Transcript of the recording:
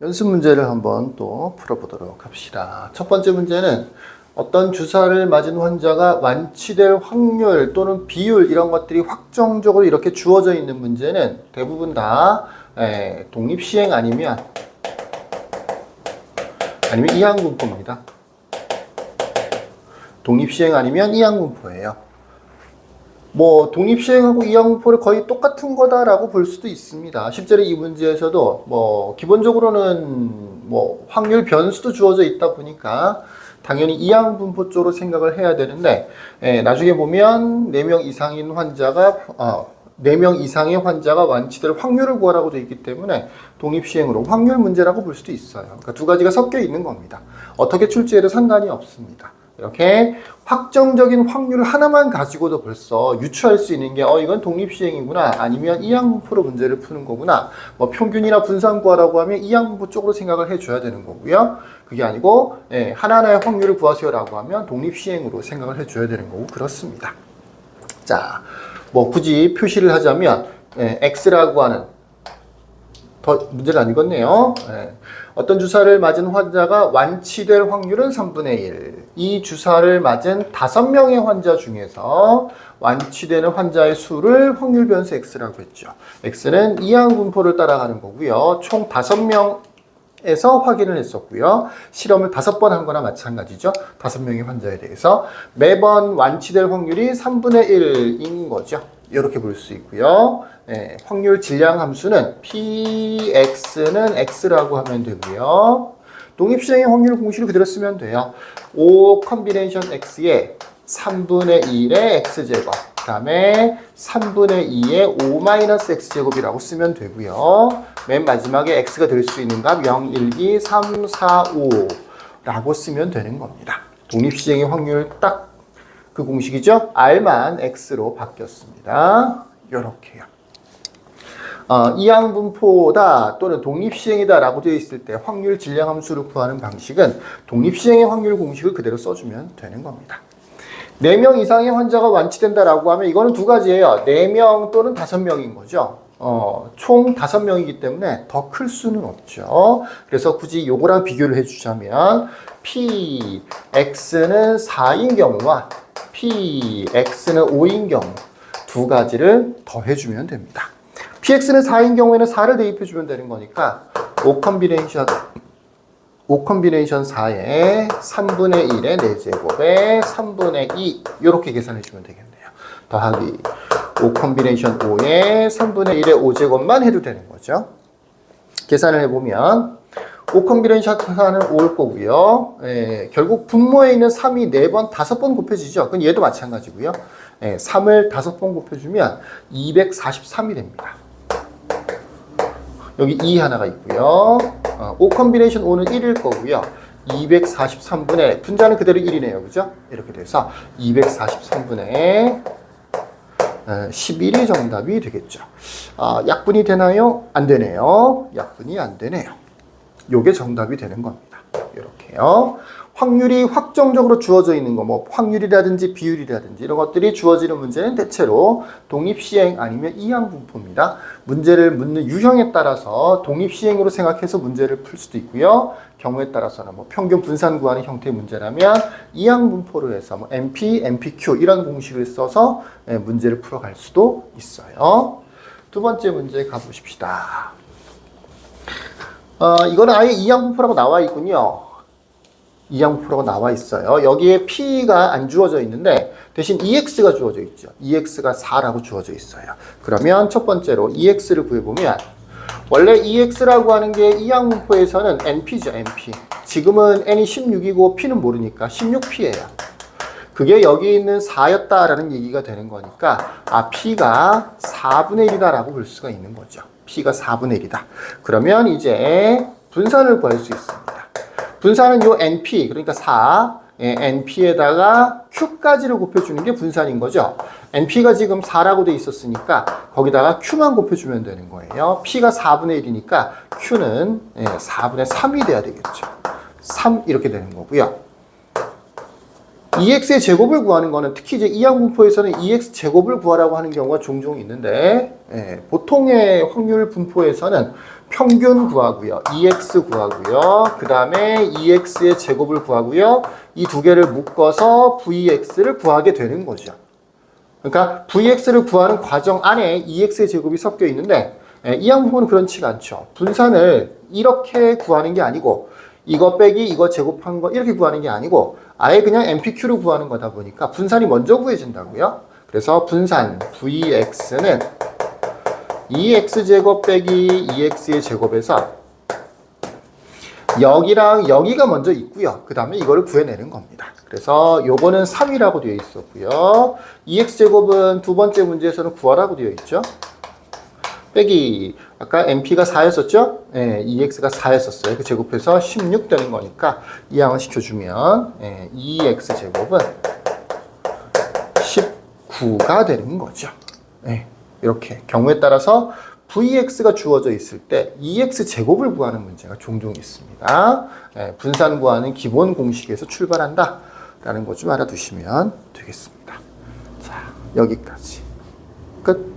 연습 문제를 한번 또 풀어보도록 합시다. 첫 번째 문제는 어떤 주사를 맞은 환자가 완치될 확률 또는 비율 이런 것들이 확정적으로 이렇게 주어져 있는 문제는 대부분 다 독립시행 아니면 이항분포입니다. 독립시행 아니면 이항분포예요. 뭐 독립시행하고 이항분포를 거의 똑같은 거다라고 볼 수도 있습니다. 실제로 이 문제에서도 뭐 기본적으로는 뭐 확률 변수도 주어져 있다 보니까 당연히 이항분포 쪽으로 생각을 해야 되는데 나중에 보면 4명 이상인 환자가 4명 이상의 환자가 완치될 확률을 구하라고 되어 있기 때문에 독립시행으로 확률 문제라고 볼 수도 있어요. 그러니까 두 가지가 섞여 있는 겁니다. 어떻게 출제해도 상관이 없습니다. 이렇게 확정적인 확률 하나만 가지고도 벌써 유추할 수 있는 게 이건 독립시행이구나 아니면 이항분포로 문제를 푸는 거구나 뭐 평균이나 분산 구하라고 하면 이항분포 쪽으로 생각을 해줘야 되는 거고요. 그게 아니고 하나하나의 확률을 구하세요 라고 하면 독립시행으로 생각을 해줘야 되는 거고 그렇습니다. 자, 뭐 굳이 표시를 하자면 X라고 하는 더 문제를 안 읽었네요. 어떤 주사를 맞은 환자가 완치될 확률은 3분의 1. 이 주사를 맞은 5명의 환자 중에서 완치되는 환자의 수를 확률 변수 X라고 했죠. X는 이항분포를 따라가는 거고요. 총 5명에서 확인을 했었고요. 실험을 5번 한 거나 마찬가지죠. 5명의 환자에 대해서 매번 완치될 확률이 3분의 1인 거죠. 이렇게 볼 수 있고요. 확률 질량 함수는 px는 x라고 하면 되고요. 독립시행의 확률 공식을 그대로 쓰면 돼요. 5 컨비네이션 x에 3분의 1의 x제곱 그 다음에 3분의 2의 5 마이너스 x제곱이라고 쓰면 되고요. 맨 마지막에 x가 될 수 있는 값 0, 1, 2, 3, 4, 5 라고 쓰면 되는 겁니다. 독립시행의 확률 딱 그 공식이죠. r만 x로 바뀌었습니다. 이렇게요. 이항분포다 또는 독립시행이다 라고 되어 있을 때 확률 질량 함수를 구하는 방식은 독립시행의 확률 공식을 그대로 써주면 되는 겁니다. 4명 이상의 환자가 완치된다 라고 하면 이거는 두 가지예요. 4명 또는 5명인 거죠. 총 5명이기 때문에 더 클 수는 없죠. 그래서 굳이 요거랑 비교를 해주자면 px는 4인 경우와 px는 5인 경우 두 가지를 더해주면 됩니다. px는 4인 경우에는 4를 대입해주면 되는 거니까 5 컨비네이션 4에 3분의 1의 4제곱에 3분의 2 이렇게 계산해주면 되겠네요. 더하기 5 컨비네이션 5에 3분의 1의 5제곱만 해도 되는 거죠. 계산을 해보면 5 컨비네이션 하나는 5일 거고요. 결국 분모에 있는 3이 4번, 5번 곱해지죠. 그건 얘도 마찬가지고요. 3을 5번 곱해주면 243이 됩니다. 여기 2 하나가 있고요. 5 컨비네이션 5는 1일 거고요. 243분의 분자는 그대로 1이네요. 그죠? 이렇게 돼서 243분의 11이 정답이 되겠죠. 약분이 되나요? 안 되네요. 약분이 안 되네요. 요게 정답이 되는 겁니다. 이렇게요. 확률이 확정적으로 주어져 있는 거, 뭐 확률이라든지 비율이라든지 이런 것들이 주어지는 문제는 대체로 독립시행 아니면 이항분포입니다. 문제를 묻는 유형에 따라서 독립시행으로 생각해서 문제를 풀 수도 있고요. 경우에 따라서는 뭐 평균 분산 구하는 형태의 문제라면 이항분포로 해서 뭐 MP, MPQ 이런 공식을 써서 문제를 풀어갈 수도 있어요. 두 번째 문제 가보십시다. 이거는 아예 이항분포라고 나와 있군요. 이항분포라고 나와 있어요. 여기에 P가 안 주어져 있는데 대신 EX가 주어져 있죠. EX가 4라고 주어져 있어요. 그러면 첫 번째로 EX를 구해보면 원래 EX라고 하는 게 이항분포에서는 NP죠. NP. 지금은 N이 16이고 P는 모르니까 16P예요. 그게 여기 있는 4였다라는 얘기가 되는 거니까 P가 4분의 1이다 라고 볼 수가 있는 거죠. P가 4분의 1이다. 그러면 이제 분산을 구할 수 있습니다. 분산은 요 NP, 그러니까 4, NP에다가 Q까지를 곱해주는 게 분산인 거죠. NP가 지금 4라고 돼 있었으니까 거기다가 Q만 곱해주면 되는 거예요. P가 4분의 1이니까 Q는 4분의 3이 돼야 되겠죠. 3 이렇게 되는 거고요. EX의 제곱을 구하는 거는 특히 이제 이항분포에서는 EX 제곱을 구하라고 하는 경우가 종종 있는데 보통의 확률 분포에서는 평균 구하고요. EX 구하고요. 그 다음에 EX의 제곱을 구하고요. 이 두 개를 묶어서 VX를 구하게 되는 거죠. 그러니까 VX를 구하는 과정 안에 EX의 제곱이 섞여 있는데 이항분포는 그렇지가 않죠. 분산을 이렇게 구하는 게 아니고 이거 빼기 이거 제곱한 거 이렇게 구하는 게 아니고 아예 그냥 MPQ로 구하는 거다 보니까 분산이 먼저 구해진다고요. 그래서 분산 VX는 EX제곱 빼기 EX의 제곱에서 여기랑 여기가 먼저 있고요. 그 다음에 이거를 구해내는 겁니다. 그래서 요거는 3이라고 되어 있었고요. EX제곱은 두 번째 문제에서는 구하라고 되어 있죠. 빼기 아까 MP가 4였었죠? 네, EX가 4였었어요. 그 제곱해서 16 되는 거니까 이항을 시켜주면 EX제곱은 19가 되는 거죠. 네, 이렇게 경우에 따라서 VX가 주어져 있을 때 EX제곱을 구하는 문제가 종종 있습니다. 네, 분산 구하는 기본 공식에서 출발한다 라는 것 좀 알아두시면 되겠습니다. 자, 여기까지 끝.